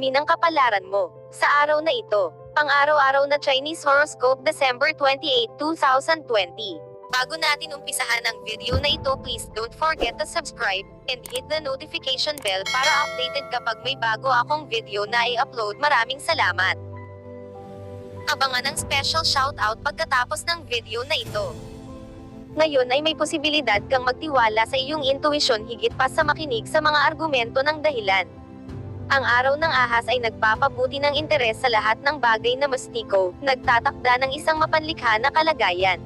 tuntunin ng kapalaran mo. Sa araw na ito, pang-araw-araw na Chinese Horoscope December 28, 2020. Bago natin umpisahan ang video na ito, please don't forget to subscribe and hit the notification bell para updated kapag may bago akong video na i-upload. Maraming salamat! Abangan ang special shoutout pagkatapos ng video na ito. Ngayon ay may posibilidad kang magtiwala sa iyong intuition higit pa sa makinig sa mga argumento ng dahilan. Ang araw ng ahas ay nagpapabuti ng interes sa lahat ng bagay na mastiko, nagtatakda ng isang mapanlikha na kalagayan.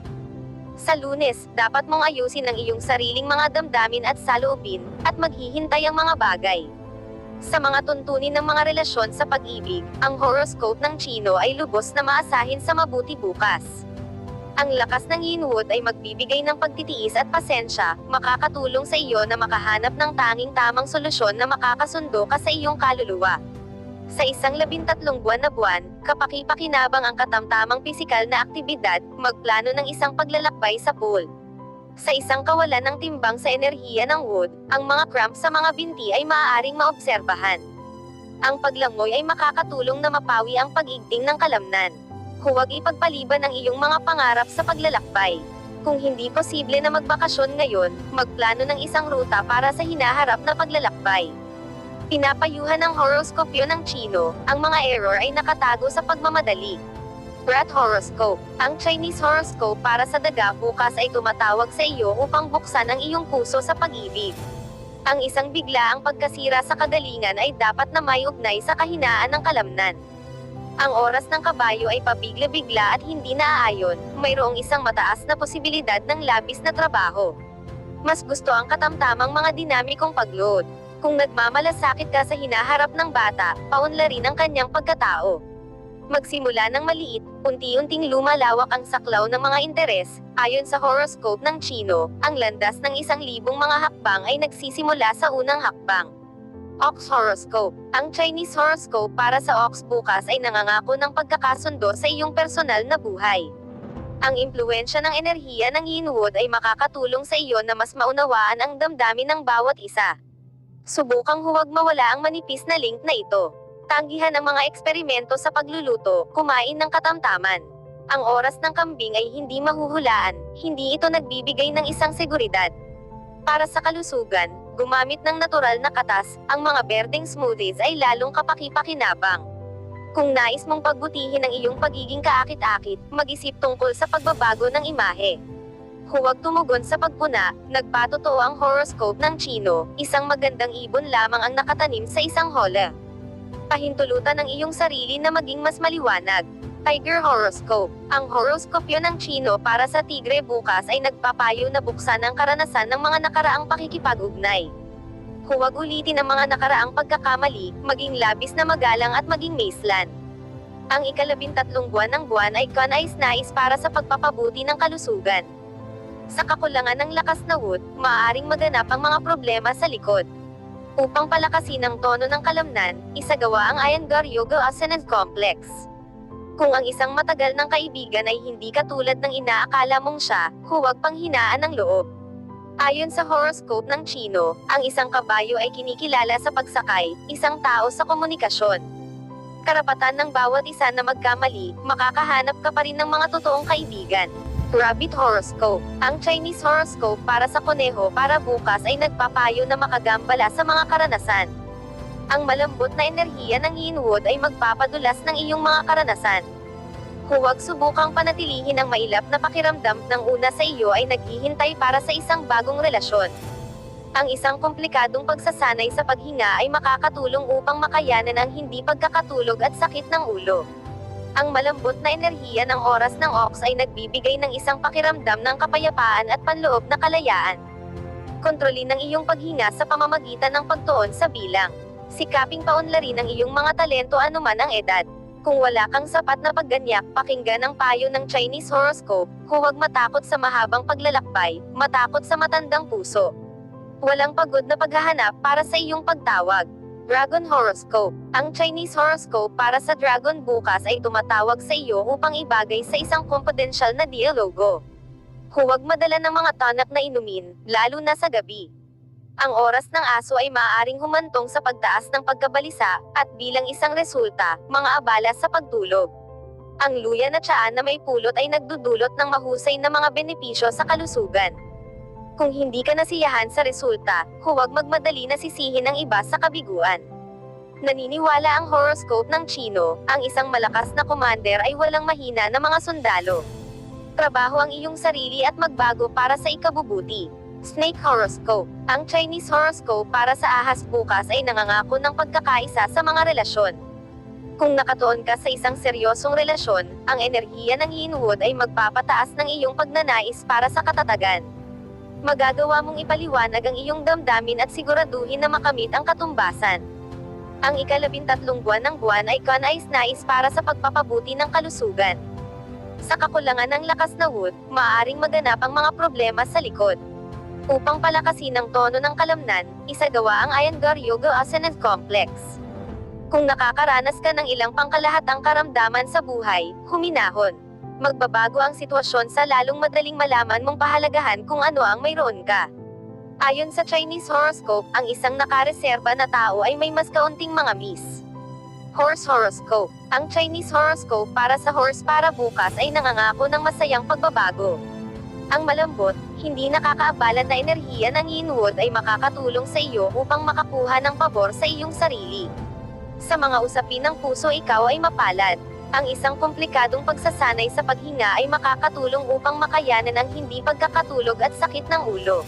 Sa Lunes, dapat mong ayusin ang iyong sariling mga damdamin at saloobin, at maghihintay ang mga bagay. Sa mga tuntunin ng mga relasyon sa pag-ibig, ang horoscope ng Chino ay lubos na maasahin sa mabuti bukas. Ang lakas ng Yinwood ay magbibigay ng pagtitiis at pasensya, makakatulong sa iyo na makahanap ng tanging tamang solusyon na makakasundo ka sa iyong kaluluwa. Sa isang 13 buwan na buwan, kapaki-pakinabang ang katamtamang pisikal na aktibidad, magplano ng isang paglalakbay sa pool. Sa isang kawalan ng timbang sa enerhiya ng wood, ang mga cramps sa mga binti ay maaaring maobserbahan. Ang paglangoy ay makakatulong na mapawi ang pag-igting ng kalamnan. Huwag ipagpaliban ang iyong mga pangarap sa paglalakbay. Kung hindi posible na magbakasyon ngayon, magplano ng isang ruta para sa hinaharap na paglalakbay. Pinapayuhan ng horoskopyo ng Chino, ang mga error ay nakatago sa pagmamadali. Rat Horoscope. Ang Chinese horoscope para sa daga bukas ay tumatawag sa iyo upang buksan ang iyong puso sa pag-ibig. Ang isang biglaang pagkasira sa kagalingan ay dapat na may ugnay sa kahinaan ng kalamnan. Ang oras ng kabayo ay pabigla-bigla at hindi naaayon, mayroong isang mataas na posibilidad ng labis na trabaho. Mas gusto ang katamtamang mga dinamikong pagload. Kung nagmamalasakit ka sa hinaharap ng bata, paunlarin ang kanyang pagkatao. Magsimula ng maliit, unti-unting lumalawak ang saklaw ng mga interes. Ayon sa horoscope ng Chino, ang landas ng 1,000 mga hakbang ay nagsisimula sa unang hakbang. Ox Horoscope. Ang Chinese horoscope para sa Ox bukas ay nangangako ng pagkakasundo sa iyong personal na buhay. Ang impluwensya ng enerhiya ng Yinwood ay makakatulong sa iyo na mas maunawaan ang damdamin ng bawat isa. Subukang huwag mawala ang manipis na link na ito. Tanggihan ang mga eksperimento sa pagluluto, kumain ng katamtaman. Ang oras ng kambing ay hindi mahuhulaan, hindi ito nagbibigay ng isang seguridad. Para sa kalusugan, gumamit ng natural na katas, ang mga berdeng smoothies ay lalong kapaki-pakinabang. Kung nais mong pagbutihin ang iyong pagiging kaakit-akit, mag-isip tungkol sa pagbabago ng imahe. Huwag tumugon sa pagpuna, nagpatotoo ang horoscope ng Chino, isang magandang ibon lamang ang nakatanim sa isang hola. Pahintulutan ang iyong sarili na maging mas maliwanag. Tiger Horoscope. Ang horoskopyo ng Chino para sa Tigre bukas ay nagpapayo na buksan ang karanasan ng mga nakaraang pakikipag-ugnay. Huwag ulitin ang mga nakaraang pagkakamali, maging labis na magalang at maging maislan. Ang ika-13 buwan ng buwan ay kanais-nais para sa pagpapabuti ng kalusugan. Sa kakulangan ng lakas na wood, maaaring maganap ang mga problema sa likod. Upang palakasin ang tono ng kalamnan, isagawa ang Iyengar Yoga Asana Complex. Kung ang isang matagal ng kaibigan ay hindi katulad ng inaakala mong siya, huwag panghinaan ng loob. Ayon sa horoscope ng Chino, ang isang kabayo ay kinikilala sa pagsakay, isang tao sa komunikasyon. Karapatan ng bawat isa na magkamali, makakahanap ka pa rin ng mga totoong kaibigan. Rabbit Horoscope. Ang Chinese horoscope para sa koneho para bukas ay nagpapayo na makagambala sa mga karanasan. Ang malambot na enerhiya ng Yinwood ay magpapadulas ng iyong mga karanasan. Huwag subukang panatilihin ang mailap na pakiramdam ng una sa iyo ay naghihintay para sa isang bagong relasyon. Ang isang komplikadong pagsasanay sa paghinga ay makakatulong upang makayanan ang hindi pagkakatulog at sakit ng ulo. Ang malambot na enerhiya ng oras ng Ox ay nagbibigay ng isang pakiramdam ng kapayapaan at panloob na kalayaan. Kontrolin ang iyong paghinga sa pamamagitan ng pagtuon sa bilang. Sikaping paunlarin ang iyong mga talento anuman ang edad. Kung wala kang sapat na pagganyak, pakinggan ang payo ng Chinese horoscope, huwag matakot sa mahabang paglalakbay, matakot sa matandang puso. Walang pagod na paghahanap para sa iyong pagtawag. Dragon Horoscope. Ang Chinese horoscope para sa Dragon bukas ay tumatawag sa iyo upang ibagay sa isang confidential na dialogo. Huwag madala ng mga tanak na inumin, lalo na sa gabi. Ang oras ng aso ay maaaring humantong sa pagtaas ng pagkabalisa, at bilang isang resulta, mga abala sa pagtulog. Ang luya na tiyaan na may pulot ay nagdudulot ng mahusay na mga benepisyo sa kalusugan. Kung hindi ka nasiyahan sa resulta, huwag magmadali na sisihin ang iba sa kabiguan. Naniniwala ang horoscope ng Chino, ang isang malakas na commander ay walang mahina na mga sundalo. Trabaho ang iyong sarili at magbago para sa ikabubuti. Snake Horoscope. Ang Chinese horoscope para sa ahas bukas ay nangangako ng pagkakaisa sa mga relasyon. Kung nakatuon ka sa isang seryosong relasyon, ang enerhiya ng Yinwood ay magpapataas ng iyong pagnanais para sa katatagan. Magagawa mong ipaliwanag ang iyong damdamin at siguraduhin na makamit ang katumbasan. Ang ika-13 buwan ng buwan ay kanais-nais para sa pagpapabuti ng kalusugan. Sa kakulangan ng lakas na wood, maaaring maganap ang mga problema sa likod. Upang palakasin ang tono ng kalamnan, isagawa ang Iyengar Yoga Asana Complex. Kung nakakaranas ka ng ilang pangkalahatang karamdaman sa buhay, huminahon. Magbabago ang sitwasyon sa lalong madaling malaman mong pahalagahan kung ano ang mayroon ka. Ayon sa Chinese horoscope, ang isang nakareserba na tao ay may mas kaunting mga miss. Horse Horoscope. Ang Chinese horoscope para sa horse para bukas ay nangangako ng masayang pagbabago. Ang malambot, hindi nakakaabala na enerhiya ng Yinwood ay makakatulong sa iyo upang makakuha ng pabor sa iyong sarili. Sa mga usapin ng puso ikaw ay mapalad. Ang isang komplikadong pagsasanay sa paghinga ay makakatulong upang makayanan ang hindi pagkakatulog at sakit ng ulo.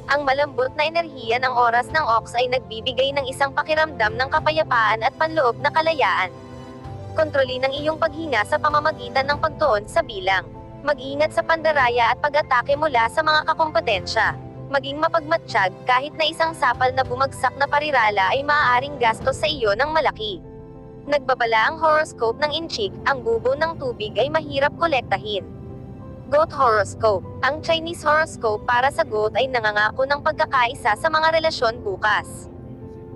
Ang malambot na enerhiya ng oras ng ox ay nagbibigay ng isang pakiramdam ng kapayapaan at panloob na kalayaan. Kontrolin ang iyong paghinga sa pamamagitan ng pagtuon sa bilang. Mag-ingat sa pandaraya at pag-atake mula sa mga kakompetensya. Maging mapagmatsyag, kahit na isang sapal na bumagsak na parirala ay maaaring gastos sa iyo ng malaki. Nagbabala ang horoscope ng inchik, ang bubo ng tubig ay mahirap kolektahin. Goat Horoscope. Ang Chinese horoscope para sa goat ay nangangako ng pagkakaisa sa mga relasyon bukas.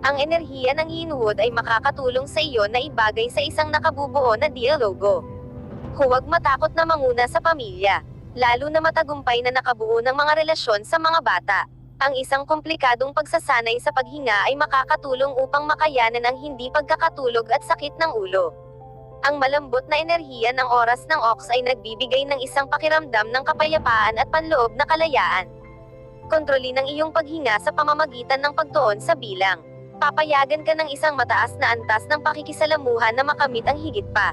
Ang enerhiya ng Yinwood ay makakatulong sa iyo na ibagay sa isang nakabubuo na dialogo. Huwag matakot na manguna sa pamilya, lalo na matagumpay na nakabuo ng mga relasyon sa mga bata. Ang isang komplikadong pagsasanay sa paghinga ay makakatulong upang makayanan ang hindi pagkakatulog at sakit ng ulo. Ang malambot na enerhiya ng oras ng ox ay nagbibigay ng isang pakiramdam ng kapayapaan at panloob na kalayaan. Kontrolin ang iyong paghinga sa pamamagitan ng pagtuon sa bilang. Papayagan ka ng isang mataas na antas ng pakikisalamuhan na makamit ang higit pa.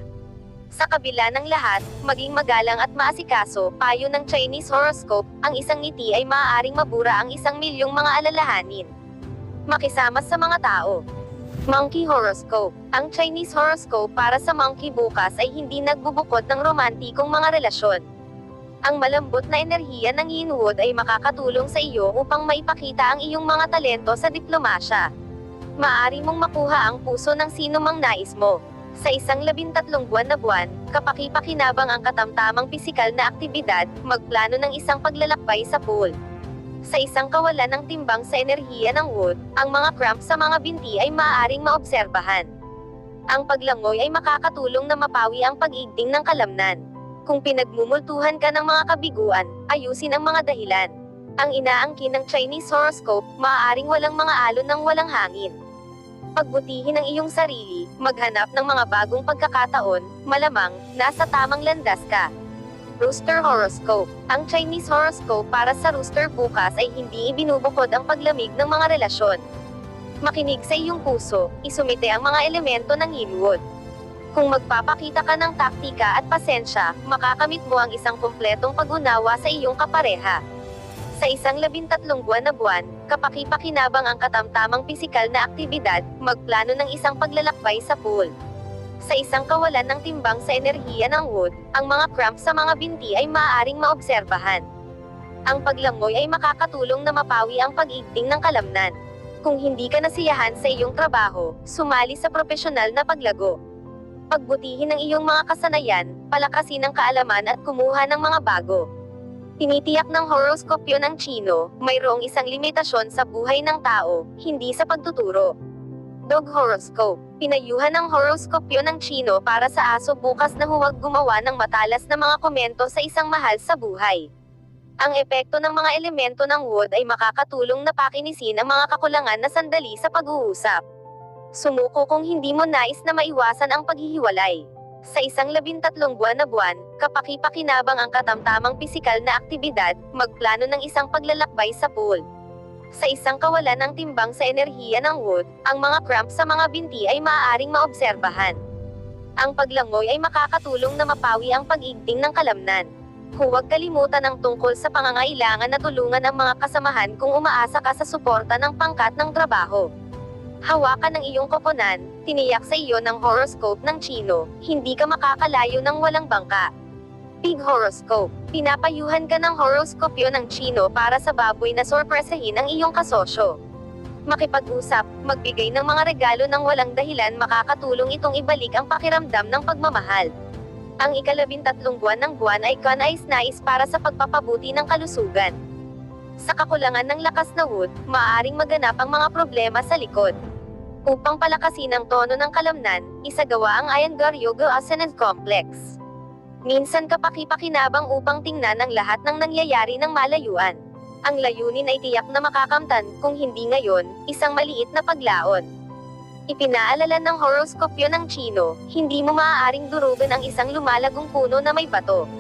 Sa kabila ng lahat, maging magalang at maasikaso, payo ng Chinese horoscope, ang isang ngiti ay maaaring mabura ang 1,000,000 mga alalahanin. Makisama sa mga tao. Monkey Horoscope. Ang Chinese horoscope para sa monkey bukas ay hindi nagbubukod ng romantikong mga relasyon. Ang malambot na enerhiya ng Yinwood ay makakatulong sa iyo upang maipakita ang iyong mga talento sa diplomasya. Maaari mong makuha ang puso ng sino mang nais mo. Sa isang 13 buwan na buwan, kapaki-pakinabang ang katamtamang pisikal na aktibidad, magplano ng isang paglalakbay sa pool. Sa isang kawalan ng timbang sa enerhiya ng wood, ang mga cramp sa mga binti ay maaaring maobserbahan. Ang paglangoy ay makakatulong na mapawi ang pag-igting ng kalamnan. Kung pinagmumultuhan ka ng mga kabiguan, ayusin ang mga dahilan. Ang inaangkin ng Chinese horoscope, maaaring walang mga alon ng walang hangin. Pagbutihin ang iyong sarili, maghanap ng mga bagong pagkakataon, malamang, nasa tamang landas ka. Rooster Horoscope. Ang Chinese horoscope para sa rooster bukas ay hindi ibinubukod ang paglamig ng mga relasyon. Makinig sa iyong puso, isumite ang mga elemento ng Yinwood. Kung magpapakita ka ng taktika at pasensya, makakamit mo ang isang kumpletong pag-unawa sa iyong kapareha. Sa isang 13 buwan na buwan, kapaki-pakinabang ang katamtamang pisikal na aktibidad, magplano ng isang paglalakbay sa pool. Sa isang kawalan ng timbang sa enerhiya ng wood, ang mga cramp sa mga binti ay maaaring maobserbahan. Ang paglangoy ay makakatulong na mapawi ang pag-igting ng kalamnan. Kung hindi ka nasiyahan sa iyong trabaho, sumali sa propesyonal na paglago. Pagbutihin ang iyong mga kasanayan, palakasin ang kaalaman at kumuha ng mga bago. Tinitiyak ng horoskopyo ng Chino, mayroong isang limitasyon sa buhay ng tao, hindi sa pagtuturo. Dog Horoscope. Pinayuhan ng horoskopyo ng Chino para sa aso bukas na huwag gumawa ng matalas na mga komento sa isang mahal sa buhay. Ang epekto ng mga elemento ng wood ay makakatulong na pakinisin ang mga kakulangan na sandali sa pag-uusap. Sumuko kung hindi mo nais na maiwasan ang paghihiwalay. Sa isang 13 buwan na buwan, kapaki-pakinabang ang katamtamang pisikal na aktibidad, magplano ng isang paglalakbay sa pool. Sa isang kawalan ng timbang sa enerhiya ng wood, ang mga cramp sa mga binti ay maaaring maobserbahan. Ang paglangoy ay makakatulong na mapawi ang pag-igting ng kalamnan. Huwag kalimutan ang tungkol sa pangangailangan na tulungan ang mga kasamahan kung umaasa ka sa suporta ng pangkat ng trabaho. Hawakan ng iyong koponan, tiniyak sa iyo ng horoscope ng Chino, hindi ka makakalayo ng walang bangka. Pig Horoscope. Pinapayuhan ka ng horoskopyo ng Chino para sa baboy na sorpresahin ang iyong kasosyo. Makipag-usap, magbigay ng mga regalo ng walang dahilan, makakatulong itong ibalik ang pakiramdam ng pagmamahal. Ang ika-13 buwan ng buwan ay kanais-nais para sa pagpapabuti ng kalusugan. Sa kakulangan ng lakas na wood, maaaring maganap ang mga problema sa likod. Upang palakasin ang tono ng kalamnan, isagawa ang Iyengar Yoga Asana Complex. Minsan kapaki-pakinabang upang tingnan ang lahat ng nangyayari ng malayuan. Ang layunin ay tiyak na makakamtan, kung hindi ngayon, isang maliit na paglaon. Ipinaalala ng horoskopyo ng Chino, hindi mo maaaring durugan ang isang lumalagong puno na may bato.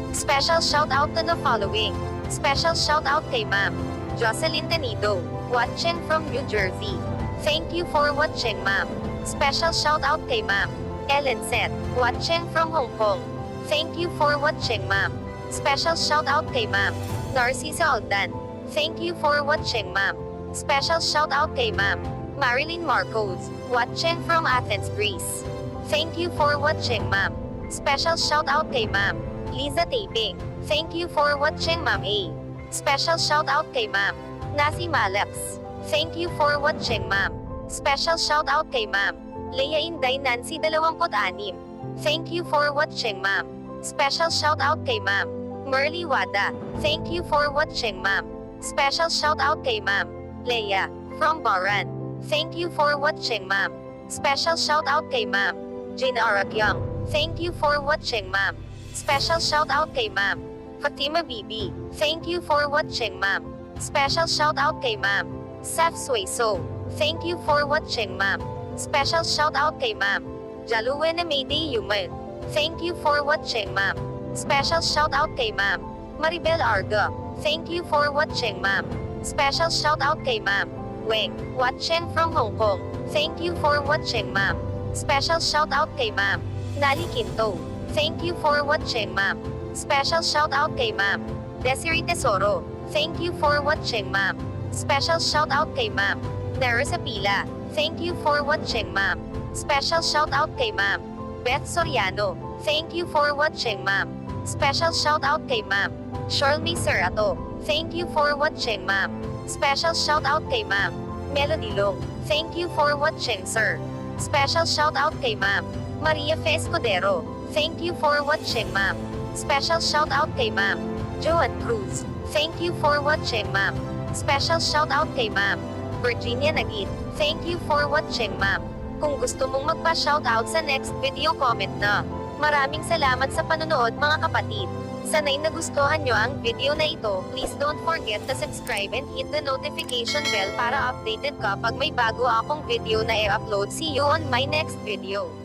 Special shout-out to the following. Special shout-out kay Ma'am Jocelyn Tenido, watching from New Jersey. Thank you for watching, Ma'am. Special shout-out kay Ma'am Ellen Seth, watching from Hong Kong. Thank you for watching, Ma'am. Special shout-out kay Ma'am Narcisa Aldan. Thank you for watching, Ma'am. Special shout-out kay Ma'am Marilyn Marcos, watching from Athens, Greece. Thank you for watching, Ma'am. Special shout-out kay Ma'am Liza Taping. Thank you for watching, Ma'am A. Special shout-out kay Ma'am Nasi Malax. Thank you for watching, Ma'am. Special shout-out kay Ma'am Leia Inday Nancy 26. Thank you for watching, Ma'am. Special shout-out kay Ma'am Merly Wada. Thank you for watching, Ma'am. Special shout-out kay Ma'am Leia from Baran. Thank you for watching, Ma'am. Special shout-out kay Ma'am Jane Aragyang. Thank you for watching, Ma'am. Special shout-out kay Ma'am Fatima Bibi. Thank you for watching, Ma'am. Special shout-out kay Ma'am Saf Sueso. Thank you for watching, Ma'am. Special shout-out kay Ma'am Jaluwena Mayday Human. Thank you for watching, Ma'am. Special shout-out kay Ma'am Maribel Arga. Thank you for watching, Ma'am. Special shout-out kay Ma'am Weng, watching from Hong Kong. Thank you for watching, Ma'am. Special shout-out kay Ma'am Nali Quinto. Thank you for watching, Ma'am. Special shout-out kay Ma'am Desiree Tesoro. Thank you for watching, Ma'am. Special shout-out kay Ma'am Nara Sapila. Thank you for watching, Ma'am. Special shout-out kay Ma'am Beth Soriano. Thank you for watching, Ma'am. Special shout-out kay Ma'am Shirley Serato. Thank you for watching, Ma'am. Special shout-out kay Ma'am Melody Long. Thank you for watching, sir. Special shout-out kay Ma'am Maria Fe Escudero. Thank you for watching, Ma'am. Special shout-out kay Ma'am Joan Cruz. Thank you for watching, Ma'am. Special shout-out kay Ma'am Virginia Nagit. Thank you for watching, Ma'am. Kung gusto mong magpa-shoutout sa next video, comment na. Maraming salamat sa panonood, mga kapatid. Sana'y nagustuhan nyo ang video na ito. Please don't forget to subscribe and hit the notification bell para updated ka pag may bago akong video na i-upload. See you on my next video.